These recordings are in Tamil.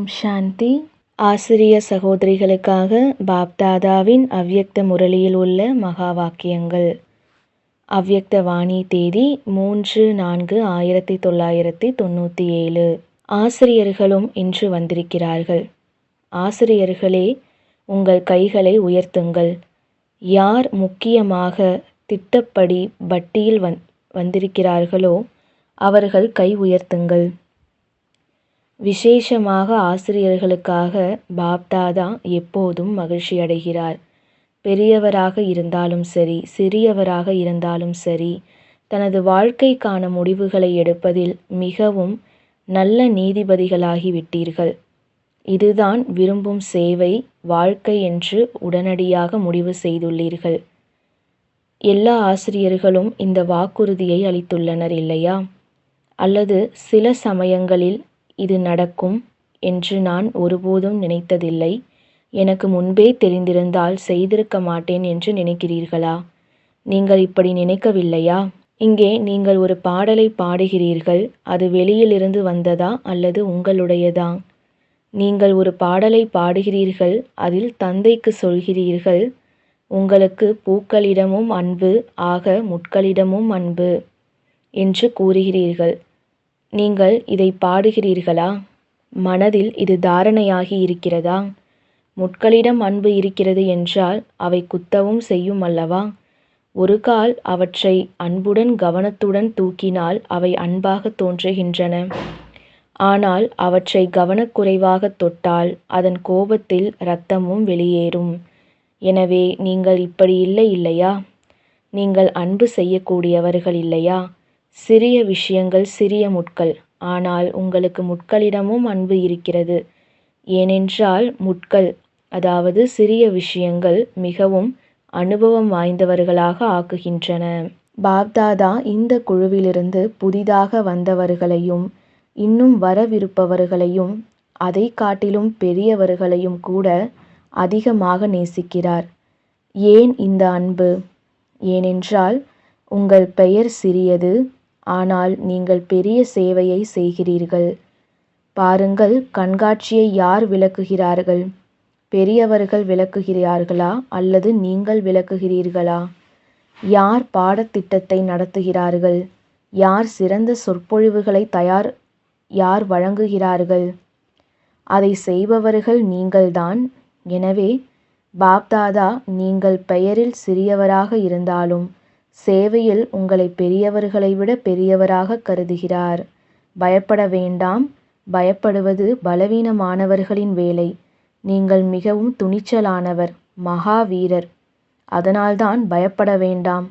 ஓம் சாந்தி. ஆசிரிய சகோதரிகளுக்காக பாப்தாதாவின் அவ்யக்த முரளியில் உள்ள மகா வாக்கியங்கள். அவ்யக்த வாணி தேதி 3/4/1997. ஆசிரியர்களும் இன்று வந்திருக்கிறார்கள். ஆசிரியர்களே, உங்கள் கைகளை உயர்த்துங்கள். யார் முக்கியமாக திட்டப்படி பட்டியில் வந்திருக்கிறார்களோ அவர்கள் கை உயர்த்துங்கள். விசேஷமாக ஆசிரியர்களுக்காக பாப்தாதா எப்போதும் மகிழ்ச்சி அடைகிறார். பெரியவராக இருந்தாலும் சரி, சிறியவராக இருந்தாலும் சரி, தனது வாழ்க்கைக்கான முடிவுகளை எடுப்பதில் மிகவும் நல்ல நீதிபதிகளாகிவிட்டீர்கள். இதுதான் விரும்பும் சேவை வாழ்க்கை என்று உடனடியாக முடிவு செய்துள்ளீர்கள். எல்லா ஆசிரியர்களும் இந்த வாக்குறுதியை அளித்துள்ளனர் இல்லையா? அல்லது சில சமயங்களில் இது நடக்கும் என்று நான் ஒருபோதும் நினைத்ததில்லை, எனக்கு முன்பே தெரிந்திருந்தால் செய்திருக்க மாட்டேன் என்று நினைக்கிறீர்களா? நீங்கள் இப்படி நினைக்கவில்லையா? இங்கே நீங்கள் ஒரு பாடலை பாடுகிறீர்கள். அது வெளியிலிருந்து வந்ததா அல்லது உங்களுடையதா? நீங்கள் ஒரு பாடலை பாடுகிறீர்கள். அதில் தந்தைக்கு சொல்கிறீர்கள், உங்களுக்கு பூக்களிடமும் அன்பு, ஆக முட்களிடமும் அன்பு என்று கூறுகிறீர்கள். நீங்கள் இதை பாடுகிறீர்களா? மனதில் இது தாரணையாகி இருக்கிறதா? முட்களிடம் அன்பு இருக்கிறது என்றால் அவை குத்தவும் செய்யும் அல்லவா? ஒரு கால் அவற்றை அன்புடன் கவனத்துடன் தூக்கினால் அவை அன்பாக தோன்றுகின்றன. ஆனால் அவற்றை கவனக்குறைவாக தொட்டால் அதன் கோபத்தில் இரத்தமும் வெளியேறும். எனவே நீங்கள் இப்படி இல்லை இல்லையா? நீங்கள் அன்பு செய்யக்கூடியவர்கள் இல்லையா? சிறிய விஷயங்கள் சிறிய முட்கள், ஆனால் உங்களுக்கு முட்களிடமும் அன்பு இருக்கிறது. ஏனென்றால் முட்கள், அதாவது சிறிய விஷயங்கள் மிகவும் அனுபவம் வாய்ந்தவர்களாக ஆக்குகின்றன. பாப்தாதா இந்த குழுவிலிருந்து புதிதாக வந்தவர்களையும் இன்னும் வரவிருப்பவர்களையும் அதை காட்டிலும் பெரியவர்களையும் கூட அதிகமாக நேசிக்கிறார். ஏன் இந்த அன்பு? ஏனென்றால் உங்கள் பெயர் சிறியது, ஆனால் நீங்கள் பெரிய சேவையை செய்கிறீர்கள். பாருங்கள், கண்காட்சியை யார் விளக்குகிறார்கள்? பெரியவர்கள் விளக்குகிறார்களா அல்லது நீங்கள் விளக்குகிறீர்களா? யார் பாடத்திட்டத்தை நடத்துகிறார்கள்? யார் சிறந்த சொற்பொழிவுகளை யார் வழங்குகிறார்கள்? அதை செய்பவர்கள் நீங்கள்தான். எனவே பாப்தாதா நீங்கள் பெயரில் சிறியவராக இருந்தாலும் சேவையில் உங்களை பெரியவர்களை விட பெரியவராக கருதுகிறார். பயப்பட வேண்டாம். பயப்படுவது பலவீனமானவர்களின் வேலை. நீங்கள் மிகவும் துணிச்சலானவர், மகாவீரர். அதனால்தான் பயப்பட வேண்டாம்.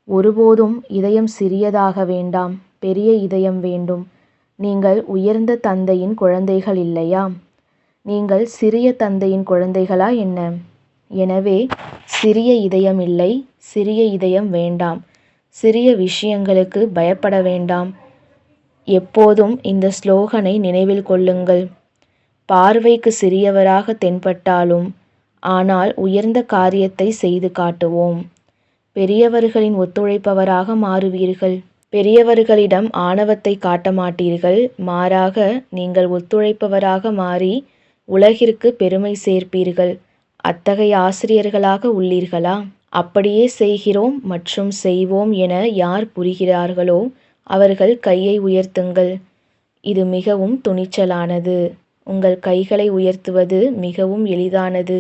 ஒருபோதும் இதயம் சிறியதாக வேண்டாம், பெரிய இதயம் வேண்டும். நீங்கள் உயர்ந்த தந்தையின் குழந்தைகள் இல்லையா? நீங்கள் சிறிய தந்தையின் குழந்தைகளா என்ன? எனவே சிறிய இதயம் இல்லை, சிறிய இதயம் வேண்டாம். சிறிய விஷயங்களுக்கு பயப்பட வேண்டாம். எப்போதும் இந்த ஸ்லோகனை நினைவில் கொள்ளுங்கள். பார்வைக்கு சிறியவராக தென்பட்டாலும் ஆனால் உயர்ந்த காரியத்தை செய்து காட்டுவோம். பெரியவர்களின் ஒத்துழைப்பவராக மாறுவீர்கள். பெரியவர்களிடம் ஆணவத்தை காட்ட மாட்டீர்கள். மாறாக நீங்கள் ஒத்துழைப்பவராக மாறி உலகிற்கு பெருமை சேர்ப்பீர்கள். அத்தகைய ஆசிரியர்களாக உள்ளீர்களா? அப்படியே செய்கிறோம் மற்றும் செய்வோம் என யார் புரிகிறார்களோ அவர்கள் கையை உயர்த்துங்கள். இது மிகவும் துணிச்சலானது. உங்கள் கைகளை உயர்த்துவது மிகவும் எளிதானது.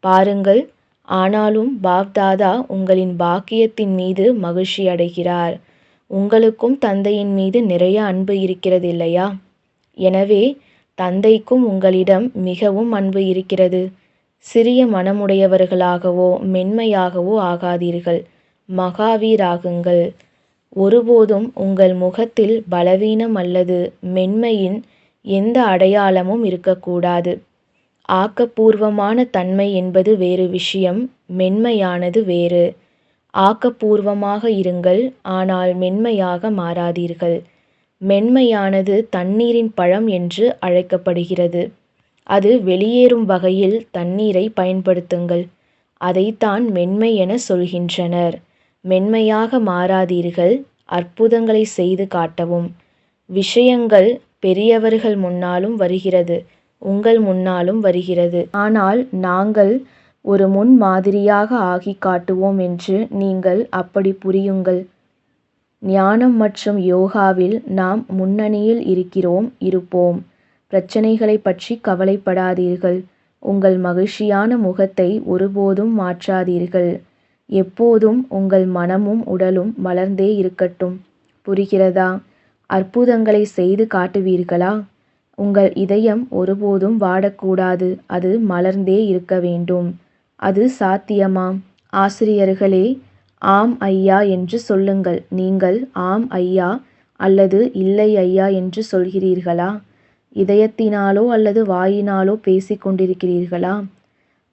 பாருங்கள், ஆனாலும் பாப்தாதா உங்களின் பாக்கியத்தின் மீது மகிழ்ச்சி அடைகிறார். உங்களுக்கும் தந்தையின் மீது நிறைய அன்பு இருக்கிறது இல்லையா? எனவே தந்தைக்கும் உங்களிடம் மிகவும் அன்பு இருக்கிறது. சிறிய மனமுடையவர்களாகவோ மென்மையாகவோ ஆகாதீர்கள், மகாவீராகுங்கள். ஒருபோதும் உங்கள் முகத்தில் பலவீனம் அல்லது மென்மையின் எந்த அடையாளமும் இருக்கக்கூடாது. ஆக்கப்பூர்வமான தன்மை என்பது வேறு விஷயம், மென்மையானது வேறு. ஆக்கப்பூர்வமாக இருங்கள், ஆனால் மென்மையாக மாறாதீர்கள். மென்மையானது தண்ணீரின் பழம் என்று அழைக்கப்படுகிறது. அது வெளியேறும் வகையில் தண்ணீரை பயன்படுத்துங்கள். அதைத்தான் மென்மை என சொல்கின்றனர். மென்மையாக மாறாதீர்கள், அற்புதங்களை செய்து காட்டவும். விஷயங்கள் பெரியவர்கள் முன்னாலும் வருகிறது. உங்கள் முன்னாலும் வருகிறது. ஆனால் நாங்கள் ஒரு முன் மாதிரியாக ஆகி காட்டுவோம் என்று நீங்கள் அப்படி புரியுங்கள். ஞானம் மற்றும் யோகாவில் நாம் முன்னணியில் இருப்போம். பிரச்சனைகளை பற்றி கவலைப்படாதீர்கள். உங்கள் மகிழ்ச்சியான முகத்தை ஒருபோதும் மாற்றாதீர்கள். எப்போதும் உங்கள் மனமும் உடலும் மலர்ந்தே இருக்கட்டும். புரிகிறதா? அற்புதங்களை செய்து காட்டுவீர்களா? உங்கள் இதயம் ஒருபோதும் வாடக்கூடாது. அது மலர்ந்தே இருக்க வேண்டும். அது சாத்தியமாம். ஆசிரியர்களே, ஆம் ஐயா என்று சொல்லுங்கள். நீங்கள் ஆம் ஐயா அல்லது இல்லை ஐயா என்று சொல்கிறீர்களா? இதயத்தினாலோ அல்லது வாயினாலோ பேசிக் கொண்டிருக்கிறீர்களா?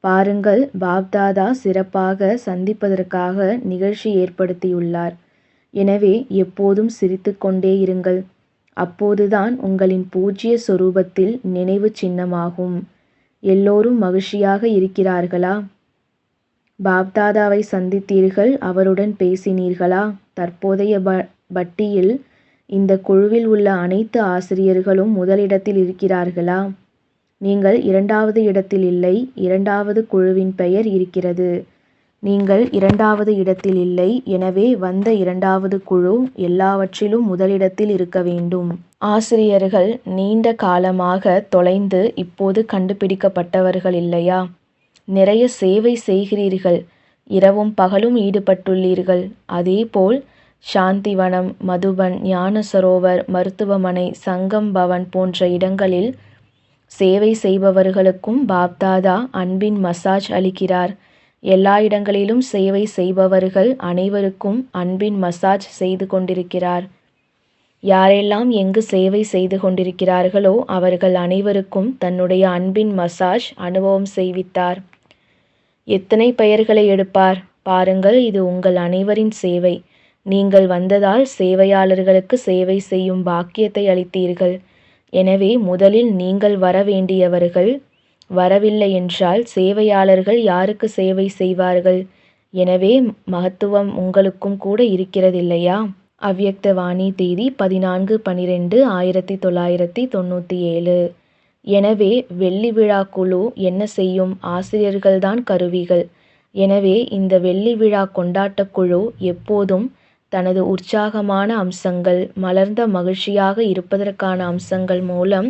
பாருங்கள், பாப்தாதா சிறப்பாக சந்திப்பதற்காக நிகழ்ச்சி ஏற்படுத்தியுள்ளார். எனவே எப்போதும் சிரித்துக்கொண்டே இருங்கள். அப்போதுதான் உங்களின் பூஜ்ய சொரூபத்தில் நினைவு சின்னமாகும். எல்லோரும் மகிழ்ச்சியாக இருக்கிறார்களா? பாப்தாதாவை சந்தித்தீர்கள், அவருடன் பேசினீர்களா? தற்போதைய பட்டியில் இந்த குழுவில் உள்ள அனைத்து ஆசிரியர்களும் முதலிடத்தில் இருக்கிறார்களா? நீங்கள் 2வது இடத்தில் இல்லை. 2வது குழுவின் பெயர் இருக்கிறது. நீங்கள் 2வது இடத்தில் இல்லை. எனவே வந்த 2வது குழு எல்லாவற்றிலும் முதலிடத்தில் இருக்க வேண்டும். ஆசிரியர்கள் நீண்ட காலமாக தொலைந்து இப்போது கண்டுபிடிக்கப்பட்டவர்கள் இல்லையா? நிறைய சேவை செய்கிறீர்கள். இரவும் பகலும் ஈடுபட்டுள்ளீர்கள். அதேபோல் சாந்திவனம், மதுபன், ஞான சரோவர், மருத்துவமனை, சங்கம் பவன் போன்ற இடங்களில் சேவை செய்பவர்களுக்கும் பாப்தாதா அன்பின் மசாஜ் அளிக்கிறார். எல்லா இடங்களிலும் சேவை செய்பவர்கள் அனைவருக்கும் அன்பின் மசாஜ் செய்து கொண்டிருக்கிறார். யாரெல்லாம் எங்கு சேவை செய்து கொண்டிருக்கிறார்களோ அவர்கள் அனைவருக்கும் தன்னுடைய அன்பின் மசாஜ் அனுபவம் செய்வித்தார். எத்தனை பெயர்களை எடுப்பார் பாருங்கள். இது உங்கள் அனைவரின் சேவை. நீங்கள் வந்ததால் சேவையாளர்களுக்கு சேவை செய்யும் பாக்கியத்தை அளித்தீர்கள். எனவே முதலில் நீங்கள் வர வேண்டியவர்கள். வரவில்லை என்றால் சேவையாளர்கள் யாருக்கு சேவை செய்வார்கள்? எனவே மகத்துவம் உங்களுக்கும் கூட இருக்கிறதில்லையா? அவ்யக்த வாணி தேதி 14/12/1997. எனவே வெள்ளி விழா குழு என்ன செய்யும்? ஆசிரியர்கள்தான் கருவிகள். எனவே இந்த வெள்ளி விழா கொண்டாட்டக் குழு எப்போதும் தனது உற்சாகமான அம்சங்கள், மலர்ந்த மகிழ்ச்சியாக இருப்பதற்கான அம்சங்கள் மூலம்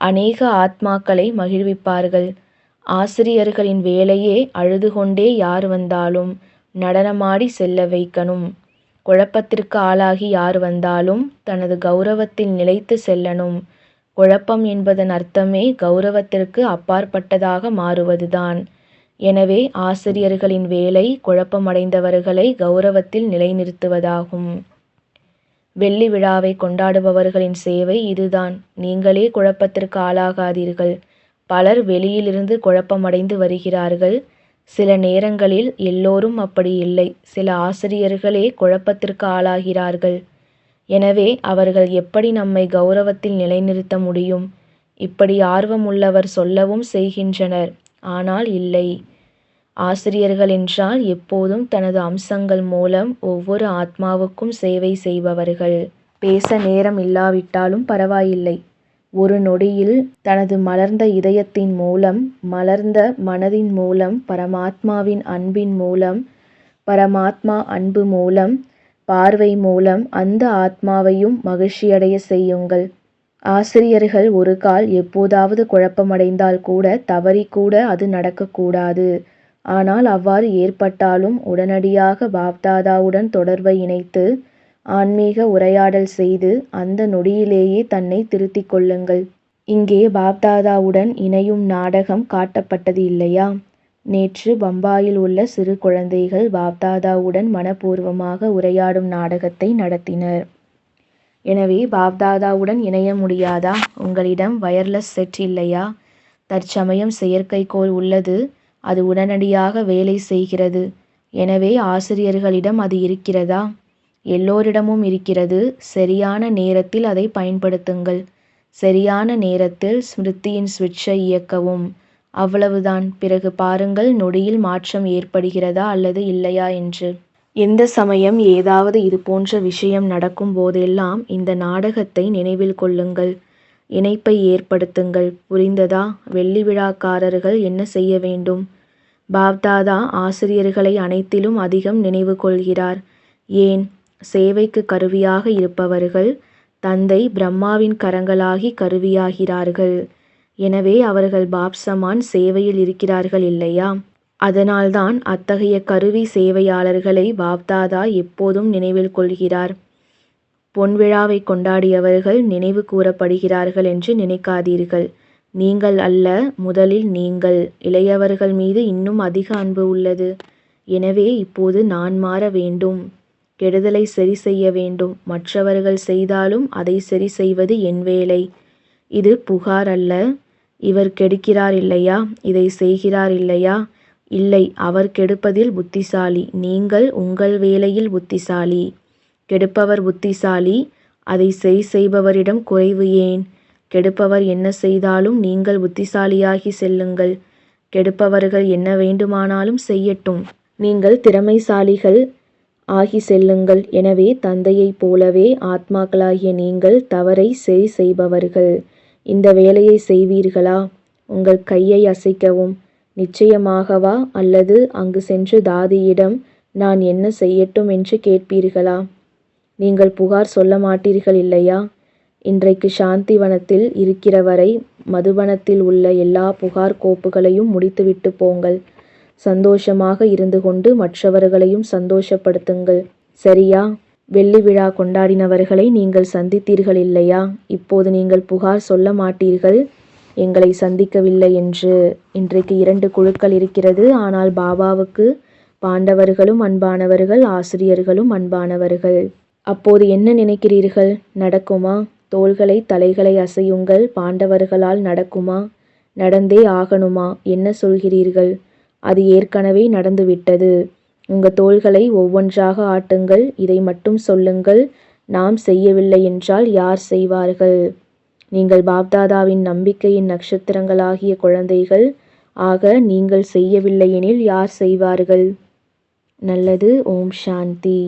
அநேக ஆத்மாக்களை மகிழ்விப்பார்கள். ஆசிரியர்களின் வேலையே அழுது கொண்டே யார் வந்தாலும் நடனமாடி செல்ல வைக்கணும். குழப்பத்திற்கு ஆளாகி யார் வந்தாலும் தனது கௌரவத்தில் நிலைத்து செல்லணும். குழப்பம் என்பதன் அர்த்தமே கௌரவத்திற்கு அப்பாற்பட்டதாக மாறுவதுதான். எனவே ஆசிரியர்களின் வேலை குழப்பமடைந்தவர்களை கௌரவத்தில் நிலைநிறுத்துவதாகும். வெள்ளி விழாவை கொண்டாடுபவர்களின் சேவை இதுதான். நீங்களே குழப்பத்திற்கு ஆளாகாதீர்கள். பலர் வெளியிலிருந்து குழப்பமடைந்து வருகிறார்கள். சில நேரங்களில் எல்லோரும் அப்படி இல்லை. சில ஆசிரியர்களே குழப்பத்திற்கு ஆளாகிறார்கள். எனவே அவர்கள் எப்படி நம்மை கௌரவத்தில் நிலைநிறுத்த முடியும்? இப்படி ஆர்வமுள்ளவர் சொல்லவும் செய்கின்றனர். ஆனால் இல்லை. ஆசிரியர்கள் என்றால் எப்போதும் தனது அம்சங்கள் மூலம் ஒவ்வொரு ஆத்மாவுக்கும் சேவை செய்பவர்கள். பேச நேரம் இல்லாவிட்டாலும் பரவாயில்லை. ஒரு நொடியில் தனது மலர்ந்த இதயத்தின் மூலம், மலர்ந்த மனதின் மூலம், பரமாத்மாவின் அன்பின் மூலம், பரமாத்மா அன்பு மூலம், பார்வை மூலம் அந்த ஆத்மாவையும் மகிழ்ச்சியடைய செய்யுங்கள். ஆசிரியர்கள் ஒரு கால் எப்போதாவது குழப்பமடைந்தால் கூட, தவறிக்கூட அது நடக்கக்கூடாது. ஆனால் அவ்வாறு ஏற்பட்டாலும் உடனடியாக பாப்தாதாவுடன் தொடர்பை இணைத்து ஆன்மீக உரையாடல் செய்து அந்த நொடியிலேயே தன்னை திருத்திக் கொள்ளுங்கள். இங்கே பாப்தாதாவுடன் இணையும் நாடகம் காட்டப்பட்டது இல்லையா? நேற்று பம்பாயில் உள்ள சிறு குழந்தைகள் பாப்தாதாவுடன் மனப்பூர்வமாக உரையாடும் நாடகத்தை நடத்தினர். எனவே பாப்தாதாவுடன் இணைய முடியாதா? உங்களிடம் வயர்லெஸ் செட் இல்லையா? தற்சமயம் செயற்கைக்கோள் உள்ளது. அது உடனடியாக வேலை செய்கிறது. எனவே ஆசிரியர்களிடம் அது இருக்கிறதா? எல்லோரிடமும் இருக்கிறது. சரியான நேரத்தில் அதை பயன்படுத்துங்கள். சரியான நேரத்தில் ஸ்மிருதியின் சுவிட்சை இயக்கவும். அவ்வளவுதான். பிறகு பாருங்கள் நொடியில் மாற்றம் ஏற்படுகிறதா அல்லது இல்லையா என்று. எந்த சமயம் ஏதாவது இது போன்ற விஷயம் நடக்கும் போதெல்லாம் இந்த நாடகத்தை நினைவில் கொள்ளுங்கள். இணைப்பை ஏற்படுத்துங்கள். புரிந்ததா? வெள்ளி விழாக்காரர்கள் என்ன செய்ய வேண்டும்? பாப்தாதா ஆசிரியர்களை அனைத்திலும் அதிகம் நினைவு கொள்கிறார். ஏன்? சேவைக்கு கருவியாக இருப்பவர்கள் தந்தை பிரம்மாவின் கரங்களாகி கருவியாகிறார்கள். எனவே அவர்கள் பாப்சமான் சேவையில் இருக்கிறார்கள் இல்லையா? அதனால்தான் அத்தகைய கருவி சேவையாளர்களை பாப்தாதா எப்போதும் நினைவில் கொள்கிறார். பொன்விழாவை கொண்டாடியவர்கள் நினைவு கூறப்படுகிறார்கள் என்று நினைக்காதீர்கள். நீங்கள் அல்ல, முதலில் நீங்கள். இளையவர்கள் மீது இன்னும் அதிக அன்பு உள்ளது. எனவே இப்போது நான் மாற வேண்டும். கெடுதலை சரி செய்ய வேண்டும். மற்றவர்கள் செய்தாலும் அதை சரி செய்வது என் வேலை. இது புகார் அல்ல. இவர் கெடுக்கிறார் இல்லையா? இதை செய்கிறார் இல்லையா? இல்லை, அவர் கெடுப்பதில் புத்திசாலி. நீங்கள் உங்கள் வேலையில் புத்திசாலி. கெடுப்பவர் புத்திசாலி. அதை சரி செய்பவரிடம் குறைவு ஏன்? கெடுப்பவர் என்ன செய்தாலும் நீங்கள் புத்திசாலியாகி செல்லுங்கள். கெடுப்பவர்கள் என்ன வேண்டுமானாலும் செய்யட்டும். நீங்கள் திறமைசாலிகள் ஆகி செல்லுங்கள். எனவே தந்தையைப் போலவே ஆத்மாக்களாகிய நீங்கள் தவறை சரி செய்பவர்கள். இந்த வேலையை செய்வீர்களா? உங்கள் கையை அசைக்கவும். நிச்சயமாகவா? அல்லது அங்கு சென்று தாதியிடம் நான் என்ன செய்யட்டும் என்று கேட்பீர்களா? நீங்கள் புகார் சொல்ல மாட்டீர்கள் இல்லையா? இன்றைக்கு சாந்திவனத்தில் இருக்கிற வரை மதுபனத்தில் உள்ள எல்லா புகார் கோப்புகளையும் முடித்துவிட்டு போங்கள். சந்தோஷமாக இருந்து கொண்டு மற்றவர்களையும் சந்தோஷப்படுத்துங்கள். சரியா? வெள்ளி விழா கொண்டாடினவர்களை நீங்கள் சந்தித்தீர்கள் இல்லையா? இப்போது நீங்கள் புகார் சொல்ல மாட்டீர்கள் எங்களை சந்திக்கவில்லை என்று. இன்றைக்கு 2 குழுக்கள் இருக்கிறது. ஆனால் பாபாவுக்கு பாண்டவர்களும் அன்பானவர்கள், ஆசிரியர்களும் அன்பானவர்கள். அப்போது என்ன நினைக்கிறீர்கள்? நடக்குமா? தோள்களை தலைகளை அசையுங்கள். பாண்டவர்களால் நடக்குமா? நடந்தே ஆகணுமா? என்ன சொல்கிறீர்கள்? அது ஏற்கனவே நடந்துவிட்டது. உங்கள் தோள்களை ஒவ்வொன்றாக ஆட்டுங்கள். இதை மட்டும் சொல்லுங்கள், நாம் செய்யவில்லை என்றால் யார் செய்வார்கள்? நீங்கள் பாப்தாதாவின் நம்பிக்கையின் நட்சத்திரங்களாகிய குழந்தைகள் ஆக நீங்கள் செய்யவில்லையெனில் யார் செய்வார்கள்? நல்லது. ஓம் சாந்தி.